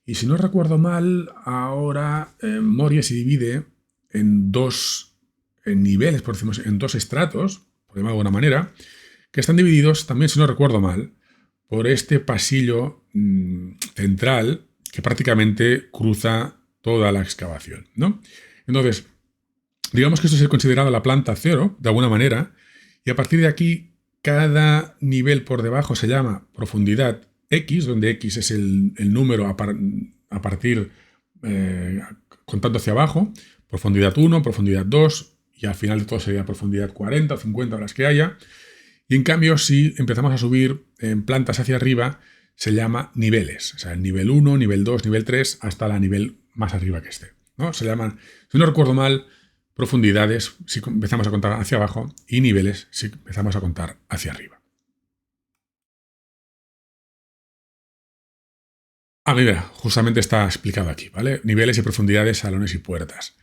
Y si no recuerdo mal, ahora Moria se divide en dos niveles, por decirlo así, en dos estratos, por decirlo de alguna manera, que están divididos, también si no recuerdo mal, por este pasillo central que prácticamente cruza toda la excavación, ¿no? Entonces, digamos que esto es considerado la planta cero, de alguna manera, y a partir de aquí, cada nivel por debajo se llama profundidad X, donde X es el número a partir contando hacia abajo, profundidad 1, profundidad 2, y al final de todo sería profundidad 40 o 50 o las que haya. Y en cambio, si empezamos a subir en plantas hacia arriba, se llama niveles. O sea, el nivel 1, nivel 2, nivel 3, hasta la nivel más arriba que esté, ¿no? Se llaman, si no recuerdo mal, profundidades si empezamos a contar hacia abajo y niveles si empezamos a contar hacia arriba. Mira, justamente está explicado aquí, ¿vale? Niveles y profundidades, salones y puertas.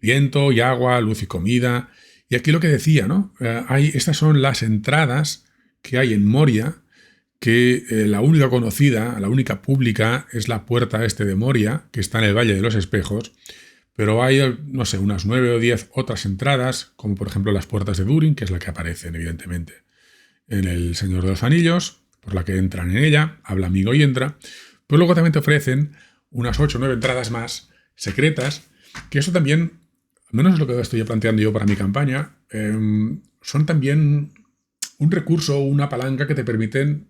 Viento y agua, luz y comida. Y aquí lo que decía, ¿no? Estas son las entradas que hay en Moria, que la única conocida, la única pública, es la puerta de Moria, que está en el Valle de los Espejos, pero hay, no sé, unas 9 o 10 otras entradas, como por ejemplo las puertas de Durin, que es la que aparecen, evidentemente, en El Señor de los Anillos, por la que entran en ella, habla amigo y entra, pero luego también te ofrecen unas 8 o 9 entradas más secretas, que eso también, al menos es lo que estoy planteando yo para mi campaña, son también un recurso o una palanca que te permiten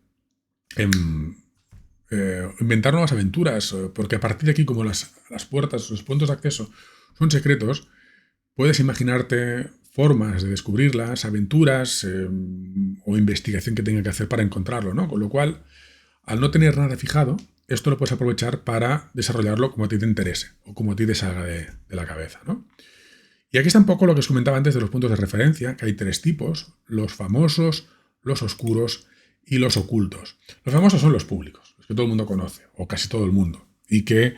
inventar nuevas aventuras, porque a partir de aquí, como las puertas, los puntos de acceso son secretos, puedes imaginarte formas de descubrirlas, aventuras o investigación que tenga que hacer para encontrarlo, ¿no? Con lo cual, al no tener nada fijado, esto lo puedes aprovechar para desarrollarlo como a ti te interese o como a ti te salga de la cabeza, ¿no? Y aquí está un poco lo que os comentaba antes de los puntos de referencia, que hay 3 tipos: los famosos, los oscuros y los ocultos. Los famosos son los públicos, los que todo el mundo conoce, o casi todo el mundo, y que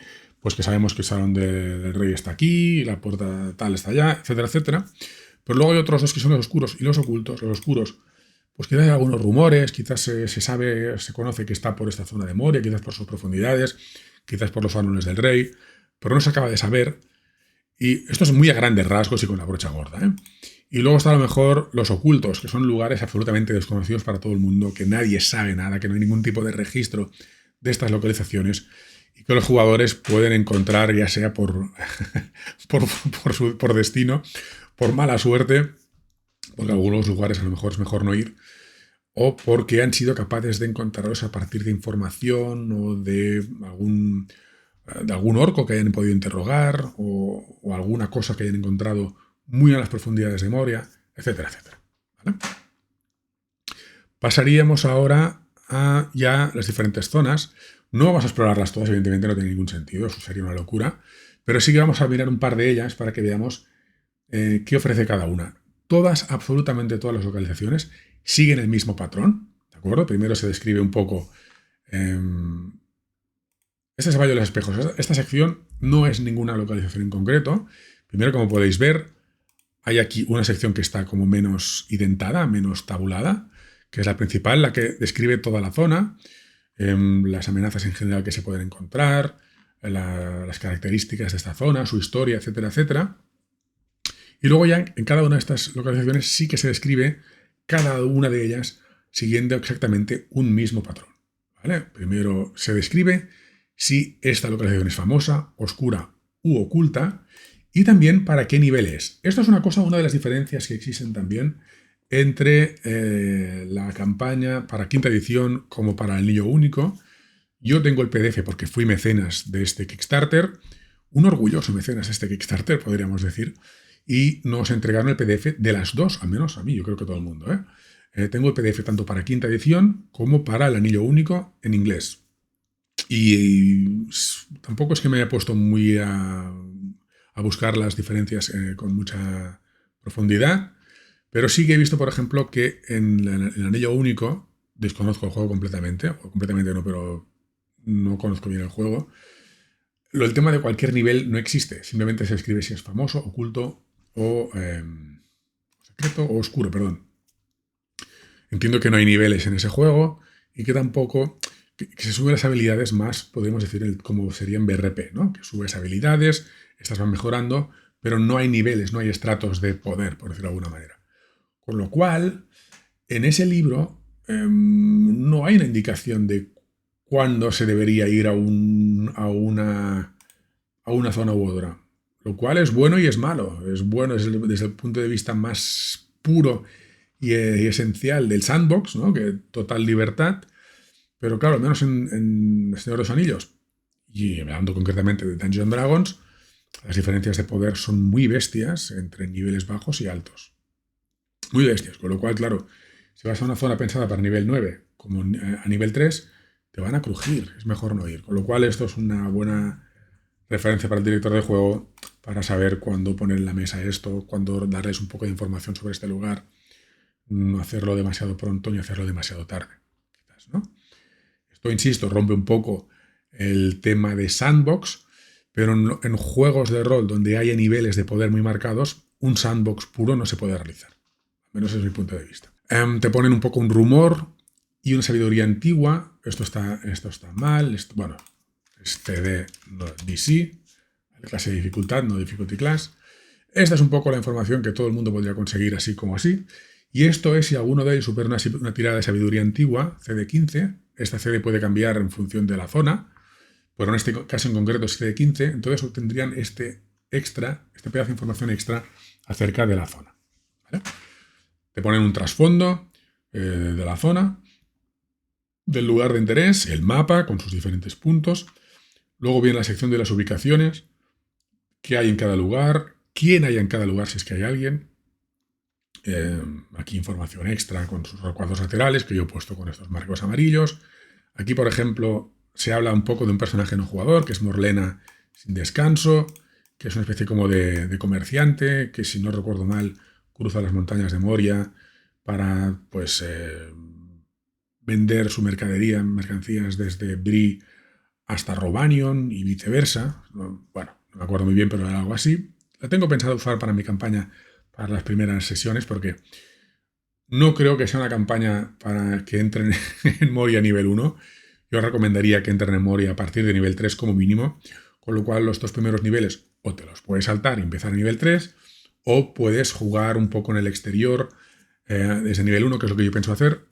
sabemos que el salón del rey está aquí, la puerta tal está allá, etcétera, etcétera. Pero luego hay otros dos que son los oscuros y los ocultos. Los oscuros, pues quizás hay algunos rumores, quizás se conoce que está por esta zona de Moria, quizás por sus profundidades, quizás por los salones del rey, pero no se acaba de saber. Y esto es muy a grandes rasgos y con la brocha gorda, ¿eh? Y luego está a lo mejor los ocultos, que son lugares absolutamente desconocidos para todo el mundo, que nadie sabe nada, que no hay ningún tipo de registro de estas localizaciones y que los jugadores pueden encontrar, ya sea por destino, por mala suerte, porque algunos lugares a lo mejor es mejor no ir, o porque han sido capaces de encontrarlos a partir de información o de algún orco que hayan podido interrogar o alguna cosa que hayan encontrado muy a las profundidades de Moria, etcétera, etcétera. ¿Vale? Pasaríamos ahora a ya las diferentes zonas. No vamos a explorarlas todas, evidentemente no tiene ningún sentido, eso sería una locura, pero sí que vamos a mirar un par de ellas para que veamos qué ofrece cada una. Absolutamente todas las localizaciones siguen el mismo patrón, ¿de acuerdo? Primero se describe un poco Este es el Valle de los Espejos. Esta sección no es ninguna localización en concreto. Primero, como podéis ver, hay aquí una sección que está como menos identada, menos tabulada, que es la principal, la que describe toda la zona, las amenazas en general que se pueden encontrar, las características de esta zona, su historia, etcétera, etcétera. Y luego ya en cada una de estas localizaciones sí que se describe cada una de ellas siguiendo exactamente un mismo patrón. ¿Vale? Primero se describe si esta localización es famosa, oscura u oculta, y también para qué nivel es. Esto es una de las diferencias que existen también entre la campaña para quinta edición como para el Anillo Único. Yo tengo el PDF porque fui mecenas de este Kickstarter, un orgulloso mecenas de este Kickstarter, podríamos decir, y nos entregaron el PDF de las dos, al menos a mí, yo creo que todo el mundo. Tengo el PDF tanto para quinta edición como para el Anillo Único en inglés. Y tampoco es que me haya puesto muy a buscar las diferencias con mucha profundidad, pero sí que he visto, por ejemplo, que en el Anillo Único, desconozco el juego completamente, o completamente no, pero no conozco bien el juego, el tema de cualquier nivel no existe, simplemente se escribe si es famoso, oculto o secreto o oscuro, perdón. Entiendo que no hay niveles en ese juego y que tampoco que se suben las habilidades más, podemos decir, como sería en BRP, ¿no? Que subes habilidades, estas van mejorando, pero no hay niveles, no hay estratos de poder, por decirlo de alguna manera. Con lo cual, en ese libro no hay una indicación de cuándo se debería ir a una zona u otra. Lo cual es bueno y es malo. Es bueno desde el punto de vista más puro y esencial del sandbox, ¿no? Que total libertad. Pero claro, al menos en El Señor de los Anillos, y hablando concretamente de Dungeons and Dragons, las diferencias de poder son muy bestias entre niveles bajos y altos. Muy bestias. Con lo cual, claro, si vas a una zona pensada para nivel 9, como a nivel 3, te van a crujir. Es mejor no ir. Con lo cual, esto es una buena referencia para el director de juego para saber cuándo poner en la mesa esto, cuándo darles un poco de información sobre este lugar, no hacerlo demasiado pronto ni hacerlo demasiado tarde, quizás, ¿no? Esto, insisto, rompe un poco el tema de sandbox, pero en juegos de rol donde haya niveles de poder muy marcados, un sandbox puro no se puede realizar. Al menos es mi punto de vista. Te ponen un poco un rumor y una sabiduría antigua. Esto está mal. Bueno, es CD, no DC. Clase de dificultad, no difficulty class. Esta es un poco la información que todo el mundo podría conseguir así como así. Y esto es si alguno de ellos supera una tirada de sabiduría antigua, CD15. Esta CD puede cambiar en función de la zona, pero en este caso en concreto es CD15. Entonces obtendrían este pedazo de información extra acerca de la zona. ¿Vale? Te ponen un trasfondo de la zona, del lugar de interés, el mapa con sus diferentes puntos. Luego viene la sección de las ubicaciones, qué hay en cada lugar, quién hay en cada lugar si es que hay alguien. Aquí información extra con sus recuadros laterales que yo he puesto con estos marcos amarillos. Aquí, por ejemplo, se habla un poco de un personaje no jugador, que es Morlena sin descanso, que es una especie como de comerciante, que si no recuerdo mal, cruza las montañas de Moria para, pues, vender su mercancías desde Bree hasta Robanion y viceversa. Bueno, no me acuerdo muy bien, pero era algo así. La tengo pensado usar para mi campaña para las primeras sesiones, porque no creo que sea una campaña para que entren en Moria nivel 1. Yo recomendaría que entren en Moria a partir de nivel 3 como mínimo, con lo cual los dos primeros niveles o te los puedes saltar y empezar a nivel 3, o puedes jugar un poco en el exterior desde nivel 1, que es lo que yo pienso hacer,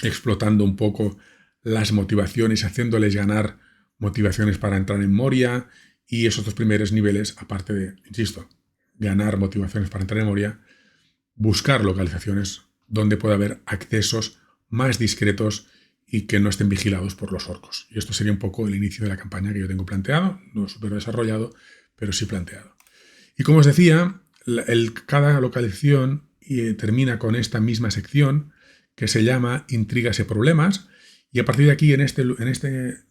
explotando un poco las motivaciones, haciéndoles ganar motivaciones para entrar en Moria, y esos dos primeros niveles, aparte de, insisto, ganar motivaciones para entrar en Moria, buscar localizaciones donde pueda haber accesos más discretos y que no estén vigilados por los orcos. Y esto sería un poco el inicio de la campaña que yo tengo planteado, no súper desarrollado, pero sí planteado. Y como os decía, cada localización termina con esta misma sección que se llama Intrigas y Problemas, y a partir de aquí, en esta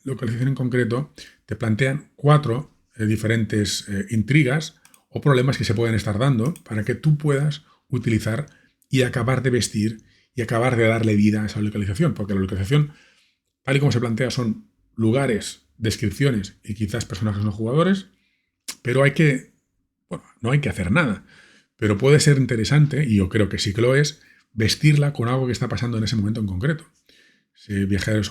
localización en concreto, te plantean 4 diferentes intrigas o problemas que se pueden estar dando para que tú puedas utilizar y acabar de vestir y acabar de darle vida a esa localización, porque la localización, tal y como se plantea, son lugares descripciones y quizás personajes no jugadores, pero no hay que hacer nada. Pero puede ser interesante, y yo creo que sí que lo es, vestirla con algo que está pasando en ese momento en concreto. Si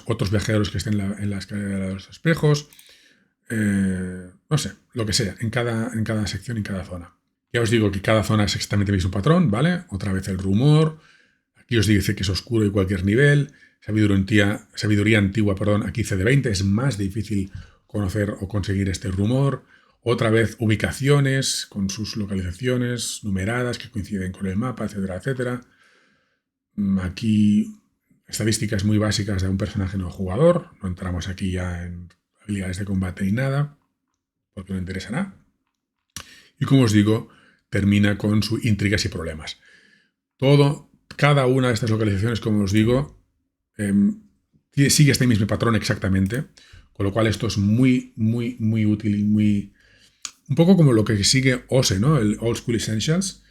otros viajeros que estén en la escalera de los espejos, no sé, lo que sea, en cada sección, en cada zona. Ya os digo que cada zona es exactamente el mismo patrón, ¿vale? Otra vez el rumor. Aquí os dice que es oscuro y cualquier nivel. Sabiduría antigua, aquí CD20. Es más difícil conocer o conseguir este rumor. Otra vez ubicaciones con sus localizaciones numeradas que coinciden con el mapa, etcétera, etcétera. Aquí estadísticas muy básicas de un personaje no jugador. No entramos aquí ya en habilidades de combate y nada, porque no interesa nada. Y como os digo, termina con sus intrigas y problemas. Cada una de estas localizaciones, como os digo, sigue este mismo patrón exactamente, con lo cual esto es muy, muy, muy útil y un poco como lo que sigue OSE, ¿no? El Old School Essentials,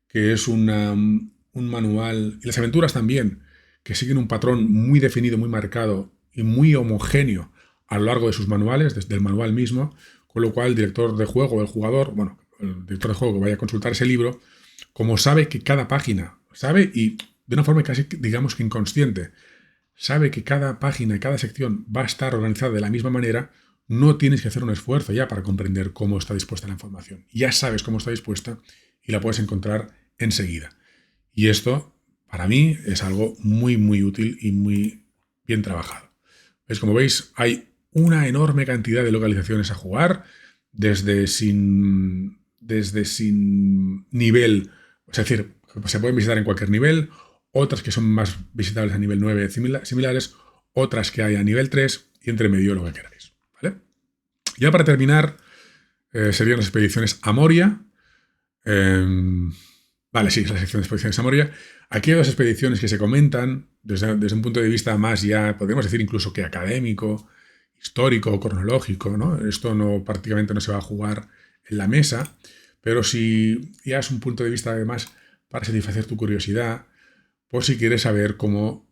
que es un manual, y las aventuras también, que siguen un patrón muy definido, muy marcado y muy homogéneo a lo largo de sus manuales, desde el manual mismo, con lo cual el director de juego, el jugador, el director de juego que vaya a consultar ese libro, como sabe que cada página, y de una forma casi, digamos que inconsciente, sabe que cada página y cada sección va a estar organizada de la misma manera, no tienes que hacer un esfuerzo ya para comprender cómo está dispuesta la información. Ya sabes cómo está dispuesta y la puedes encontrar enseguida. Y esto, para mí, es algo muy, muy útil y muy bien trabajado. ¿Ves? Como veis, hay una enorme cantidad de localizaciones a jugar, desde sin nivel, es decir, se pueden visitar en cualquier nivel, otras que son más visitables a nivel 9 similares, otras que hay a nivel 3 y entre medio lo que queráis. ¿Vale? Ya para terminar, serían las expediciones a Moria. Vale, sí, la sección de expediciones a Moria. Aquí hay dos expediciones que se comentan desde un punto de vista más ya, podríamos decir incluso que académico, histórico o cronológico, ¿no? Esto prácticamente no se va a jugar en la mesa, pero si ya es un punto de vista además para satisfacer tu curiosidad, por si quieres saber cómo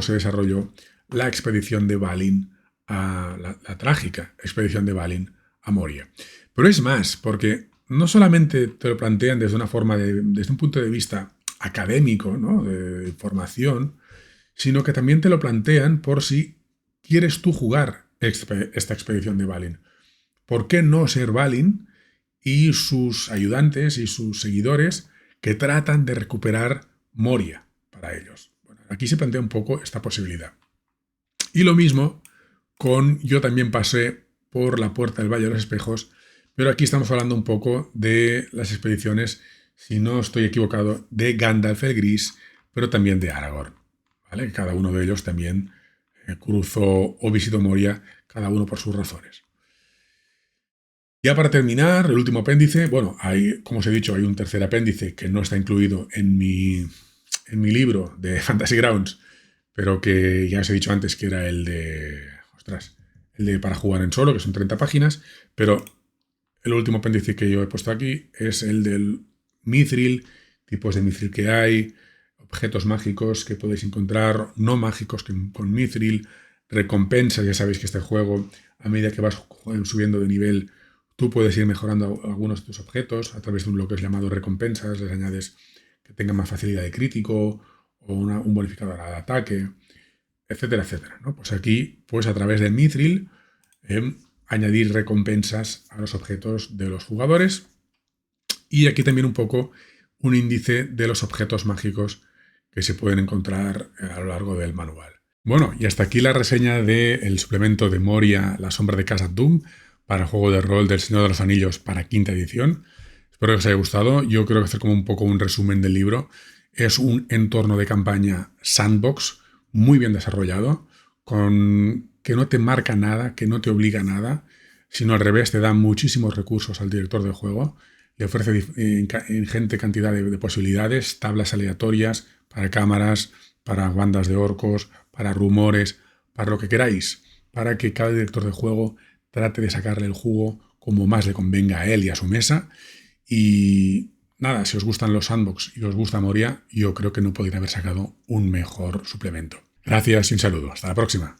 se desarrolló la expedición de Balin la trágica expedición de Balin a Moria. Pero es más, porque no solamente te lo plantean desde una forma desde un punto de vista académico, ¿no? De formación, sino que también te lo plantean por si quieres tú jugar esta expedición de Balin. ¿Por qué no ser Balin y sus ayudantes y sus seguidores que tratan de recuperar Moria para ellos? Bueno, aquí se plantea un poco esta posibilidad. Y lo mismo yo también pasé por la Puerta del Valle de los Espejos, pero aquí estamos hablando un poco de las expediciones, si no estoy equivocado, de Gandalf el Gris, pero también de Aragorn. ¿Vale? Cada uno de ellos también cruzó o visitó Moria, cada uno por sus razones. Ya para terminar, el último apéndice, como os he dicho, hay un tercer apéndice que no está incluido en mi libro de Fantasy Grounds, pero que ya os he dicho antes que era el de para jugar en solo, que son 30 páginas, pero el último apéndice que yo he puesto aquí es el del Mithril, tipos de Mithril que hay, objetos mágicos que podéis encontrar, no mágicos con Mithril, recompensas. Ya sabéis que este juego, a medida que vas subiendo de nivel, tú puedes ir mejorando algunos de tus objetos a través de un bloque llamado recompensas, les añades que tengan más facilidad de crítico o un bonificador al ataque, etcétera, etcétera, ¿no? Pues aquí, pues a través del Mithril, añadir recompensas a los objetos de los jugadores. Y aquí también un poco un índice de los objetos mágicos que se pueden encontrar a lo largo del manual. Bueno, y hasta aquí la reseña del suplemento de Moria, La sombra de Khazad Dûm, para el juego de rol del Señor de los Anillos para quinta edición. Espero que os haya gustado. Yo creo que hacer como un poco un resumen del libro. Es un entorno de campaña sandbox muy bien desarrollado, que no te marca nada, que no te obliga a nada, sino al revés, te da muchísimos recursos al director del juego, le ofrece ingente cantidad de posibilidades, tablas aleatorias para cámaras, para bandas de orcos, para rumores, para lo que queráis, para que cada director de juego trate de sacarle el jugo como más le convenga a él y a su mesa. Y nada, si os gustan los sandbox y os gusta Moria, yo creo que no podría haber sacado un mejor suplemento. Gracias y un saludo. Hasta la próxima.